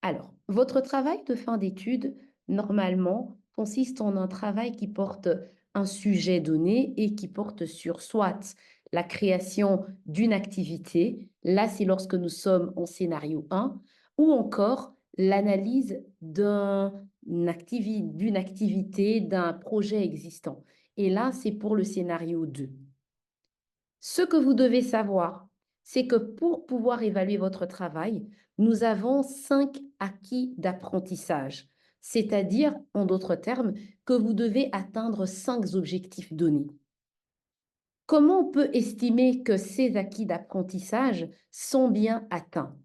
Alors, votre travail de fin d'études, normalement, consiste en un travail qui porte un sujet donné et qui porte sur soit la création d'une activité, là c'est lorsque nous sommes en scénario 1, ou encore l'analyse d'une activité, d'un projet existant. Et là, c'est pour le scénario 2. Ce que vous devez savoir, c'est que pour pouvoir évaluer votre travail, nous avons 5 acquis d'apprentissage, c'est-à-dire, en d'autres termes, que vous devez atteindre 5 objectifs donnés. Comment on peut estimer que ces acquis d'apprentissage sont bien atteints?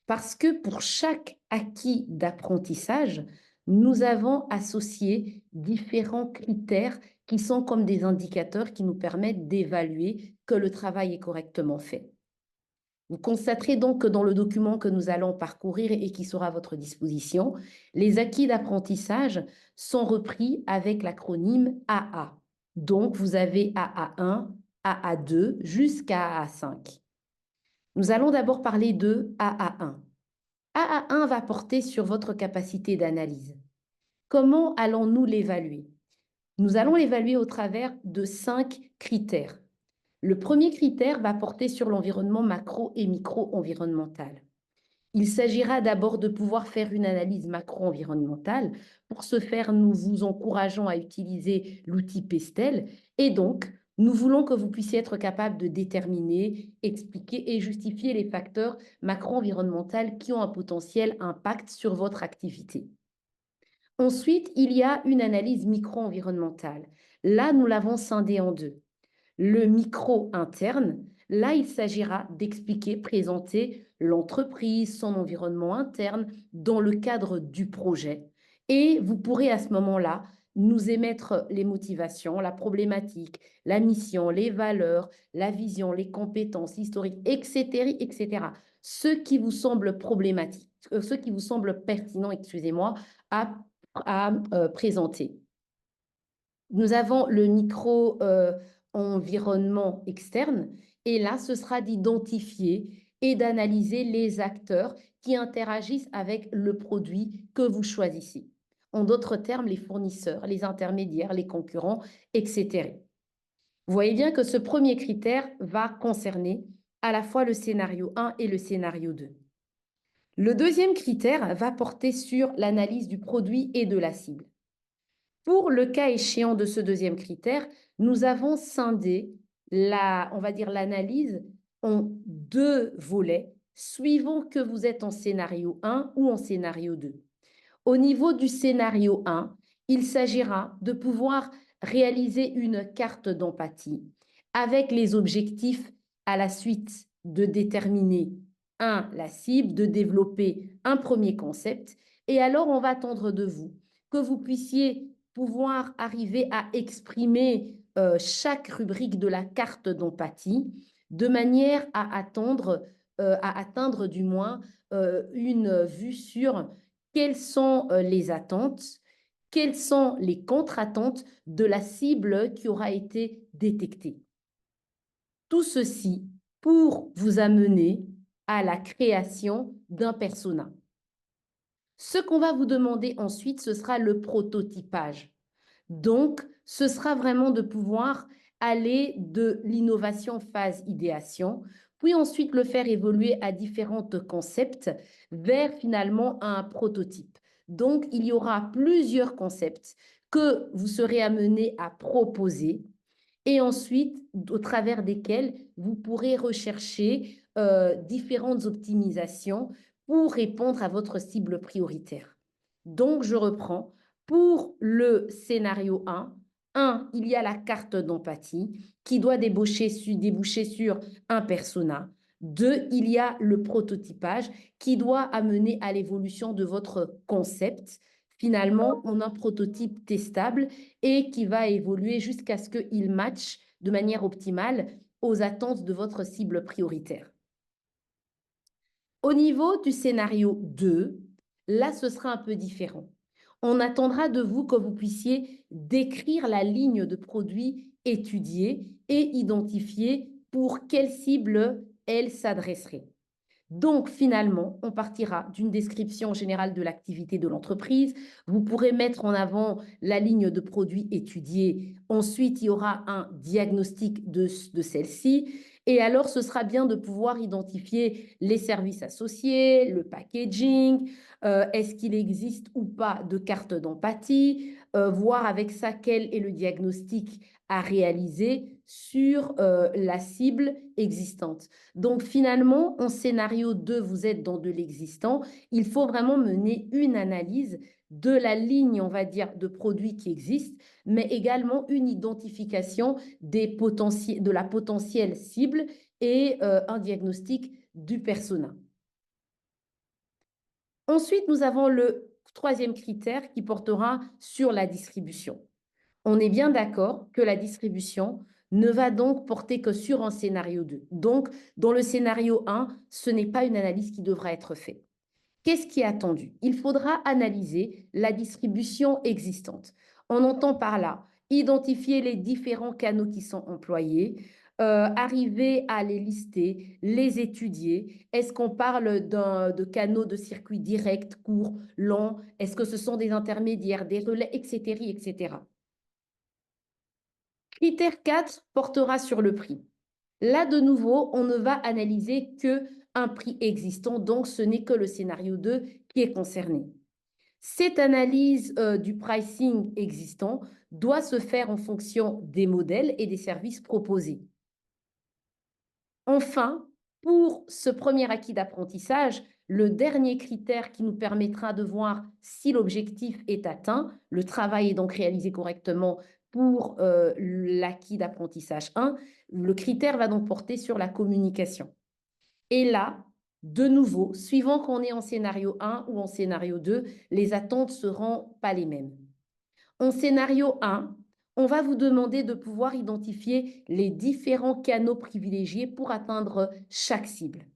Parce que pour chaque acquis d'apprentissage, nous avons associé différents critères qui sont comme des indicateurs qui nous permettent d'évaluer que le travail est correctement fait. Vous constaterez donc que dans le document que nous allons parcourir et qui sera à votre disposition, les acquis d'apprentissage sont repris avec l'acronyme AA. Donc, vous avez AA1, AA2 jusqu'à AA5. Nous allons d'abord parler de AA1. AA1 va porter sur votre capacité d'analyse. Comment allons-nous l'évaluer? Nous allons l'évaluer au travers de 5 critères. Le premier critère va porter sur l'environnement macro et micro-environnemental. Il s'agira d'abord de pouvoir faire une analyse macro-environnementale. Pour ce faire, nous vous encourageons à utiliser l'outil Pestel et donc nous voulons que vous puissiez être capable de déterminer, expliquer et justifier les facteurs macro-environnementaux qui ont un potentiel impact sur votre activité. Ensuite, il y a une analyse micro-environnementale. Là, nous l'avons scindée en deux. Le micro interne, là, il s'agira d'expliquer, présenter l'entreprise, son environnement interne dans le cadre du projet. Et vous pourrez à ce moment-là nous émettre les motivations, la problématique, la mission, les valeurs, la vision, les compétences historiques, etc., etc. Ce qui vous semble problématique, ce qui vous semble pertinent, excusez-moi, à présenter. Nous avons le micro-environnement externe et là, ce sera d'identifier et d'analyser les acteurs qui interagissent avec le produit que vous choisissez. En d'autres termes, les fournisseurs, les intermédiaires, les concurrents, etc. Vous voyez bien que ce premier critère va concerner à la fois le scénario 1 et le scénario 2. Le deuxième critère va porter sur l'analyse du produit et de la cible. Pour le cas échéant de ce deuxième critère, nous avons scindé on va dire l'analyse en deux volets, suivant que vous êtes en scénario 1 ou en scénario 2. Au niveau du scénario 1, il s'agira de pouvoir réaliser une carte d'empathie avec les objectifs à la suite de déterminer, la cible, de développer un premier concept. Et alors, on va attendre de vous que vous puissiez pouvoir arriver à exprimer chaque rubrique de la carte d'empathie de manière à atteindre du moins une vue sur quelles sont les attentes, quelles sont les contre-attentes de la cible qui aura été détectée. Tout ceci pour vous amener à la création d'un persona. Ce qu'on va vous demander ensuite, ce sera le prototypage. Donc, ce sera vraiment de pouvoir aller de l'innovation phase idéation, puis ensuite le faire évoluer à différents concepts vers finalement un prototype. Donc, il y aura plusieurs concepts que vous serez amené à proposer et ensuite au travers desquels vous pourrez rechercher différentes optimisations pour répondre à votre cible prioritaire. Donc, je reprends. Pour le scénario 1, il y a la carte d'empathie qui doit déboucher sur un persona. 2, il y a le prototypage qui doit amener à l'évolution de votre concept, finalement, en un prototype testable et qui va évoluer jusqu'à ce qu'il matche de manière optimale aux attentes de votre cible prioritaire. Au niveau du scénario 2, là, ce sera un peu différent. On attendra de vous que vous puissiez décrire la ligne de produit étudiée et identifier pour quelle cible elle s'adresserait. Donc, finalement, on partira d'une description générale de l'activité de l'entreprise. Vous pourrez mettre en avant la ligne de produits étudiés. Ensuite, il y aura un diagnostic de celle-ci. Et alors, ce sera bien de pouvoir identifier les services associés, le packaging, est-ce qu'il existe ou pas de carte d'empathie, voir avec ça quel est le diagnostic à réaliser sur la cible existante. Donc finalement, en scénario 2, vous êtes dans de l'existant. Il faut vraiment mener une analyse de la ligne, on va dire, de produits qui existent, mais également une identification de la potentielle cible et un diagnostic du persona. Ensuite, nous avons le troisième critère qui portera sur la distribution. On est bien d'accord que la distribution ne va donc porter que sur un scénario 2. Donc, dans le scénario 1, ce n'est pas une analyse qui devra être faite. Qu'est-ce qui est attendu? Il faudra analyser la distribution existante. On entend par là identifier les différents canaux qui sont employés, arriver à les lister, les étudier. Est-ce qu'on parle de canaux de circuit direct, court, long? Est-ce que ce sont des intermédiaires, des relais, etc., etc. Critère 4 portera sur le prix. Là, de nouveau, on ne va analyser que un prix existant, donc ce n'est que le scénario 2 qui est concerné. Cette analyse du pricing existant doit se faire en fonction des modèles et des services proposés. Enfin, pour ce premier acquis d'apprentissage, le dernier critère qui nous permettra de voir si l'objectif est atteint, le travail est donc réalisé correctement pour l'acquis d'apprentissage 1, le critère va donc porter sur la communication. Et là, de nouveau, suivant qu'on est en scénario 1 ou en scénario 2, les attentes ne seront pas les mêmes. En scénario 1, on va vous demander de pouvoir identifier les différents canaux privilégiés pour atteindre chaque cible.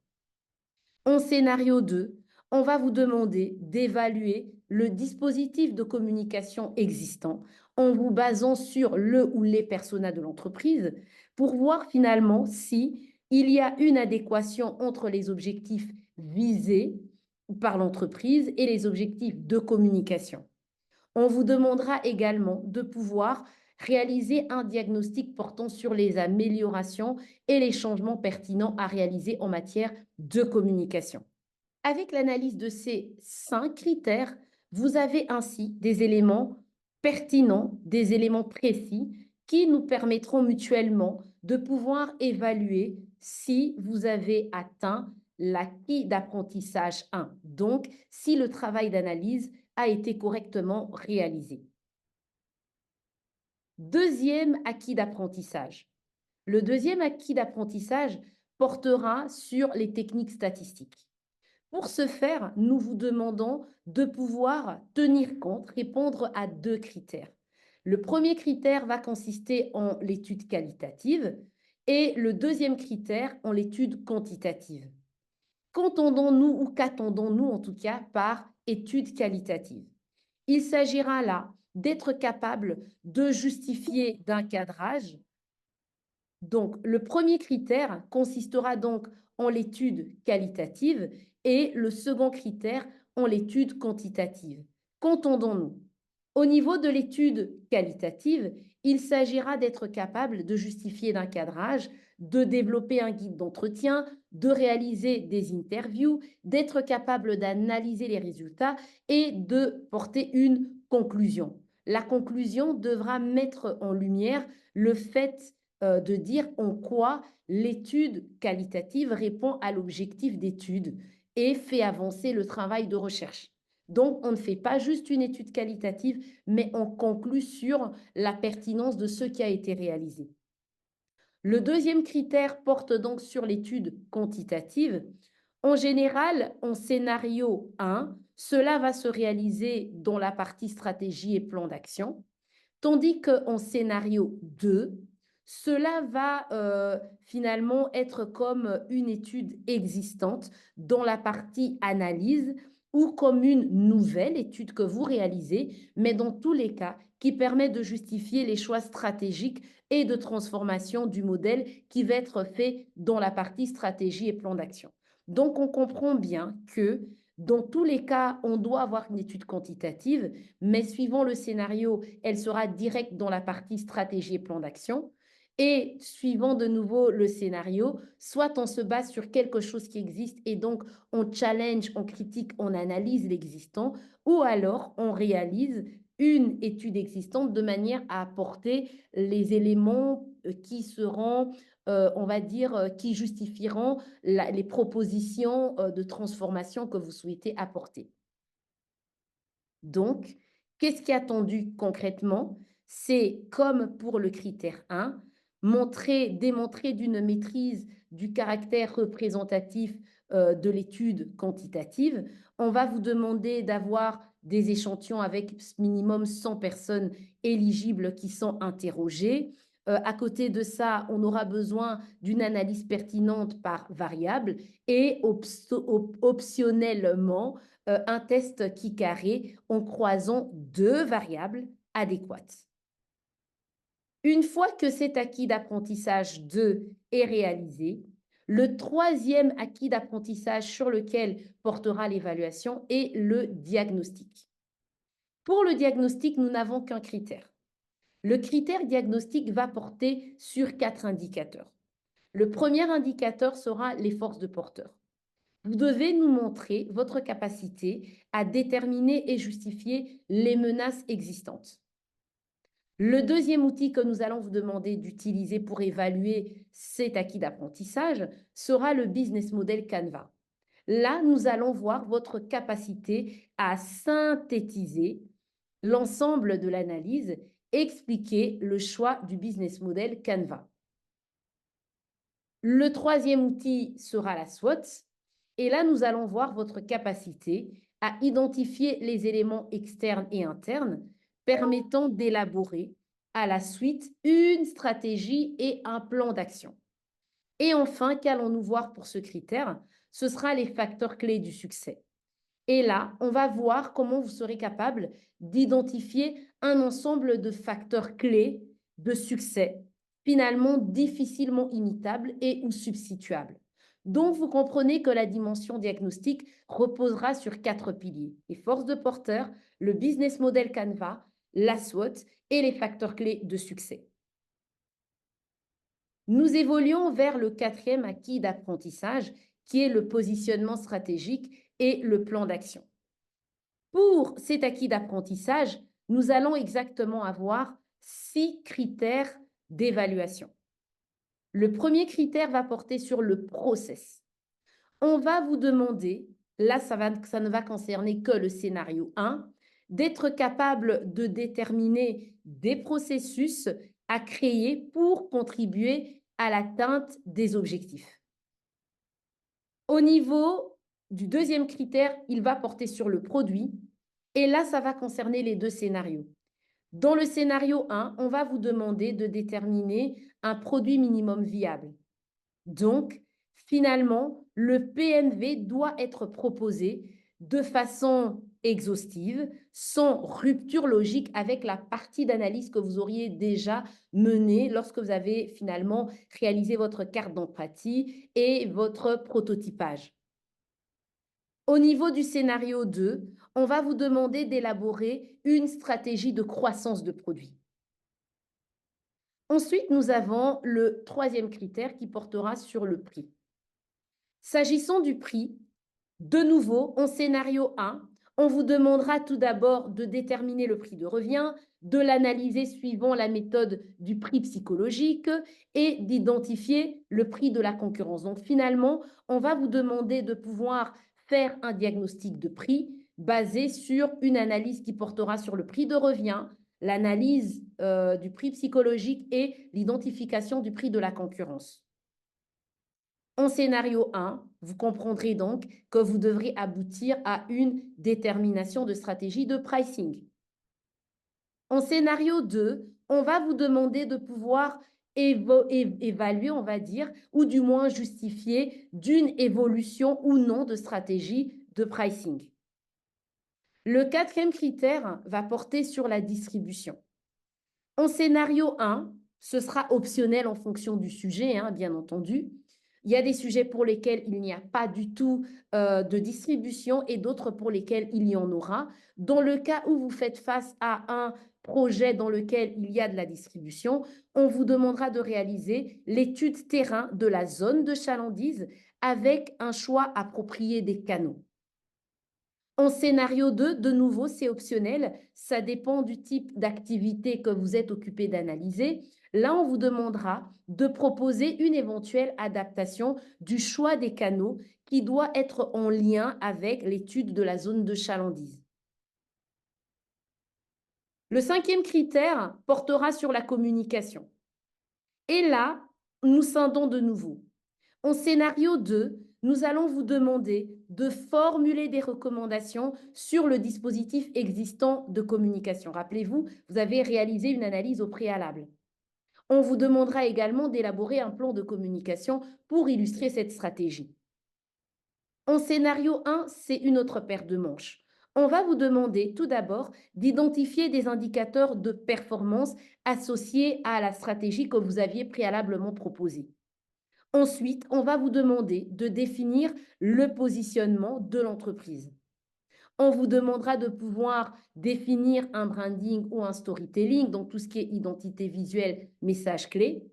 En scénario 2, on va vous demander d'évaluer le dispositif de communication existant en vous basant sur le ou les personas de l'entreprise pour voir finalement si il y a une adéquation entre les objectifs visés par l'entreprise et les objectifs de communication. On vous demandera également de pouvoir réaliser un diagnostic portant sur les améliorations et les changements pertinents à réaliser en matière de communication. Avec l'analyse de ces 5 critères, vous avez ainsi des éléments pertinents, des éléments précis qui nous permettront mutuellement de pouvoir évaluer si vous avez atteint l'acquis d'apprentissage 1, donc si le travail d'analyse a été correctement réalisé. Deuxième acquis d'apprentissage. Le deuxième acquis d'apprentissage portera sur les techniques statistiques. Pour ce faire, nous vous demandons de pouvoir tenir compte, répondre à 2 critères. Le premier critère va consister en l'étude qualitative et le deuxième critère en l'étude quantitative. Qu'entendons-nous ou qu'attendons-nous en tout cas par étude qualitative? Il s'agira là d'être capable de justifier d'un cadrage. Donc, le premier critère consistera donc en l'étude qualitative et le second critère en l'étude quantitative. Qu'entendons-nous? Au niveau de l'étude qualitative, il s'agira d'être capable de justifier d'un cadrage, de développer un guide d'entretien, de réaliser des interviews, d'être capable d'analyser les résultats et de porter une conclusion. La conclusion devra mettre en lumière le fait de dire en quoi l'étude qualitative répond à l'objectif d'étude et fait avancer le travail de recherche. Donc, on ne fait pas juste une étude qualitative, mais on conclut sur la pertinence de ce qui a été réalisé. Le deuxième critère porte donc sur l'étude quantitative. En général, en scénario 1, cela va se réaliser dans la partie stratégie et plan d'action, tandis qu'en scénario 2, cela va finalement être comme une étude existante dans la partie analyse ou comme une nouvelle étude que vous réalisez, mais dans tous les cas, qui permet de justifier les choix stratégiques et de transformation du modèle qui va être fait dans la partie stratégie et plan d'action. Donc, on comprend bien que dans tous les cas, on doit avoir une étude quantitative, mais suivant le scénario, elle sera directe dans la partie stratégie et plan d'action. Et suivant de nouveau le scénario, soit on se base sur quelque chose qui existe et donc on challenge, on critique, on analyse l'existant, ou alors on réalise une étude existante de manière à apporter les éléments qui seront, on va dire, qui justifieront les propositions de transformation que vous souhaitez apporter. Donc, qu'est-ce qui est attendu concrètement? C'est comme pour le critère 1, démontrer d'une maîtrise du caractère représentatif de l'étude quantitative. On va vous demander d'avoir des échantillons avec minimum 100 personnes éligibles qui sont interrogées. À côté de ça, on aura besoin d'une analyse pertinente par variable et optionnellement un test qui carré en croisant deux variables adéquates. Une fois que cet acquis d'apprentissage 2 est réalisé, le troisième acquis d'apprentissage sur lequel portera l'évaluation est le diagnostic. Pour le diagnostic, nous n'avons qu'un critère. Le critère diagnostic va porter sur 4 indicateurs. Le premier indicateur sera les forces de porteur. Vous devez nous montrer votre capacité à déterminer et justifier les menaces existantes. Le deuxième outil que nous allons vous demander d'utiliser pour évaluer cet acquis d'apprentissage sera le business model Canva. Là, nous allons voir votre capacité à synthétiser l'ensemble de l'analyse, expliquer le choix du business model Canva. Le troisième outil sera la SWOT. Et là, nous allons voir votre capacité à identifier les éléments externes et internes permettant d'élaborer à la suite une stratégie et un plan d'action. Et enfin, qu'allons-nous voir pour ce critère? Ce sera les facteurs clés du succès. Et là, on va voir comment vous serez capable d'identifier un ensemble de facteurs clés de succès, finalement difficilement imitables et ou substituables. Donc, vous comprenez que la dimension diagnostique reposera sur 4 piliers: les forces de porteur, le business model Canva, la SWOT et les facteurs clés de succès. Nous évoluons vers le quatrième acquis d'apprentissage, qui est le positionnement stratégique et le plan d'action. Pour cet acquis d'apprentissage, nous allons exactement avoir 6 critères d'évaluation. Le premier critère va porter sur le process. On va vous demander, là ça ne va concerner que le scénario 1, d'être capable de déterminer des processus à créer pour contribuer à l'atteinte des objectifs. Au niveau du deuxième critère, il va porter sur le produit. Et là, ça va concerner les deux scénarios. Dans le scénario 1, on va vous demander de déterminer un produit minimum viable. Donc, finalement, le PMV doit être proposé de façon exhaustive, sans rupture logique avec la partie d'analyse que vous auriez déjà menée lorsque vous avez finalement réalisé votre carte d'empathie et votre prototypage. Au niveau du scénario 2, on va vous demander d'élaborer une stratégie de croissance de produits. Ensuite, nous avons le troisième critère qui portera sur le prix. S'agissant du prix, de nouveau, en scénario 1, on vous demandera tout d'abord de déterminer le prix de revient, de l'analyser suivant la méthode du prix psychologique et d'identifier le prix de la concurrence. Donc finalement, on va vous demander de pouvoir faire un diagnostic de prix basé sur une analyse qui portera sur le prix de revient, l'analyse du prix psychologique et l'identification du prix de la concurrence. En scénario 1, vous comprendrez donc que vous devrez aboutir à une détermination de stratégie de pricing. En scénario 2, on va vous demander de pouvoir évaluer, on va dire, ou du moins justifier d'une évolution ou non de stratégie de pricing. Le quatrième critère va porter sur la distribution. En scénario 1, ce sera optionnel en fonction du sujet, bien entendu, Il y a des sujets pour lesquels il n'y a pas du tout de distribution et d'autres pour lesquels il y en aura. Dans le cas où vous faites face à un projet dans lequel il y a de la distribution, on vous demandera de réaliser l'étude terrain de la zone de chalandise avec un choix approprié des canaux. En scénario 2, de nouveau, c'est optionnel. Ça dépend du type d'activité que vous êtes occupé d'analyser. Là, on vous demandera de proposer une éventuelle adaptation du choix des canaux qui doit être en lien avec l'étude de la zone de chalandise. Le cinquième critère portera sur la communication. Et là, nous scindons de nouveau. En scénario 2, nous allons vous demander de formuler des recommandations sur le dispositif existant de communication. Rappelez-vous, vous avez réalisé une analyse au préalable. On vous demandera également d'élaborer un plan de communication pour illustrer cette stratégie. En scénario 1, c'est une autre paire de manches. On va vous demander tout d'abord d'identifier des indicateurs de performance associés à la stratégie que vous aviez préalablement proposée. Ensuite, on va vous demander de définir le positionnement de l'entreprise. On vous demandera de pouvoir définir un branding ou un storytelling, donc tout ce qui est identité visuelle, message clé.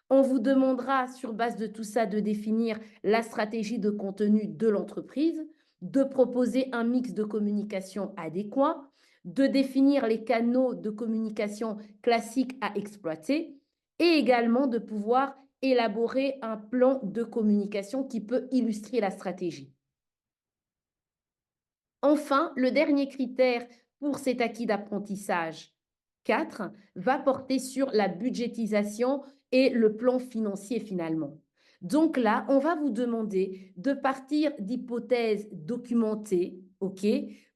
On vous demandera, sur base de tout ça, de définir la stratégie de contenu de l'entreprise, de proposer un mix de communication adéquat, de définir les canaux de communication classiques à exploiter et également de pouvoir élaborer un plan de communication qui peut illustrer la stratégie. Enfin, le dernier critère pour cet acquis d'apprentissage 4 va porter sur la budgétisation et le plan financier finalement. Donc là, on va vous demander de partir d'hypothèses documentées, OK,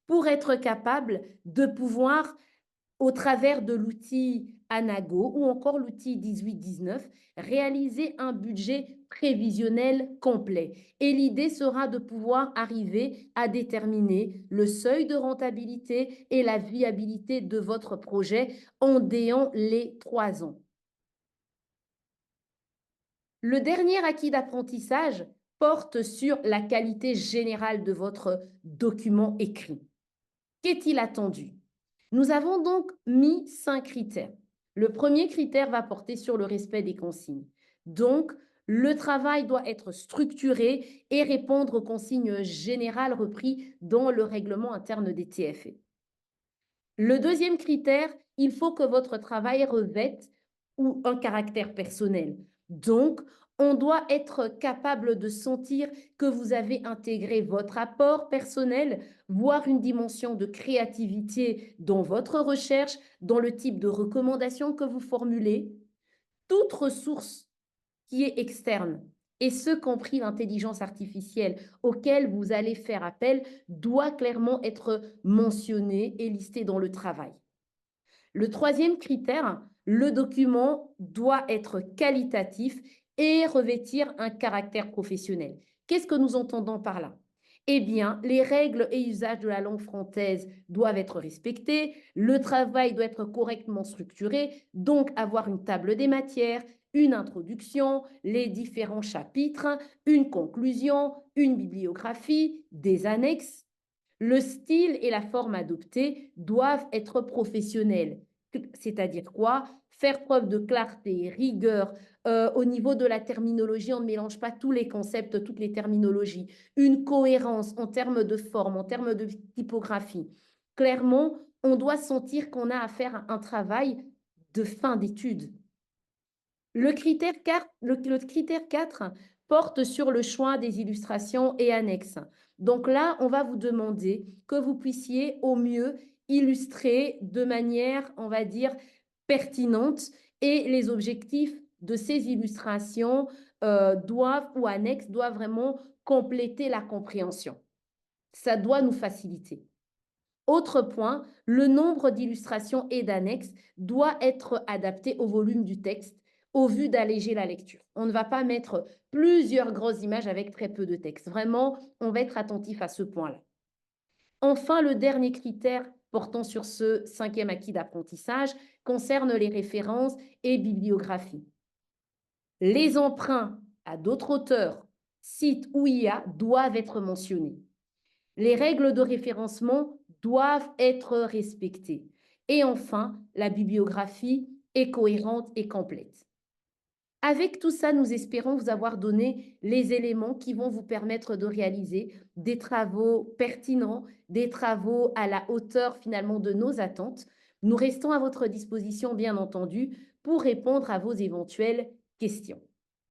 pour être capable de pouvoir au travers de l'outil Anago ou encore l'outil 18-19, réaliser un budget prévisionnel complet. Et l'idée sera de pouvoir arriver à déterminer le seuil de rentabilité et la viabilité de votre projet en déant les 3 ans. Le dernier acquis d'apprentissage porte sur la qualité générale de votre document écrit. Qu'est-il attendu? Nous avons donc mis 5 critères. Le premier critère va porter sur le respect des consignes. Donc, le travail doit être structuré et répondre aux consignes générales reprises dans le règlement interne des TFE. Le deuxième critère, il faut que votre travail revête ou un caractère personnel. Donc, on doit être capable de sentir que vous avez intégré votre apport personnel, voire une dimension de créativité dans votre recherche, dans le type de recommandations que vous formulez. Toute ressource qui est externe, et ce compris l'intelligence artificielle auquel vous allez faire appel, doit clairement être mentionnée et listée dans le travail. Le troisième critère, le document doit être qualitatif et revêtir un caractère professionnel. Qu'est-ce que nous entendons par là? Eh bien, les règles et usages de la langue française doivent être respectés, le travail doit être correctement structuré, donc avoir une table des matières, une introduction, les différents chapitres, une conclusion, une bibliographie, des annexes. Le style et la forme adoptée doivent être professionnels. C'est-à-dire quoi? Faire preuve de clarté, rigueur. Au niveau de la terminologie, on ne mélange pas tous les concepts, toutes les terminologies. Une cohérence en termes de forme, en termes de typographie. Clairement, on doit sentir qu'on a affaire à un travail de fin d'études. Le critère 4 porte sur le choix des illustrations et annexes. Donc là, on va vous demander que vous puissiez au mieux illustrer de manière, on va dire, pertinente et les objectifs de ces illustrations doivent ou annexes doivent vraiment compléter la compréhension. Ça doit nous faciliter. Autre point, le nombre d'illustrations et d'annexes doit être adapté au volume du texte au vu d'alléger la lecture. On ne va pas mettre plusieurs grosses images avec très peu de texte. Vraiment, on va être attentif à ce point-là. Enfin, le dernier critère portant sur ce cinquième acquis d'apprentissage concerne les références et bibliographies. Les emprunts à d'autres auteurs, sites ou IA doivent être mentionnés. Les règles de référencement doivent être respectées. Et enfin, la bibliographie est cohérente et complète. Avec tout ça, nous espérons vous avoir donné les éléments qui vont vous permettre de réaliser des travaux pertinents, des travaux à la hauteur finalement de nos attentes. Nous restons à votre disposition, bien entendu, pour répondre à vos éventuelles questions.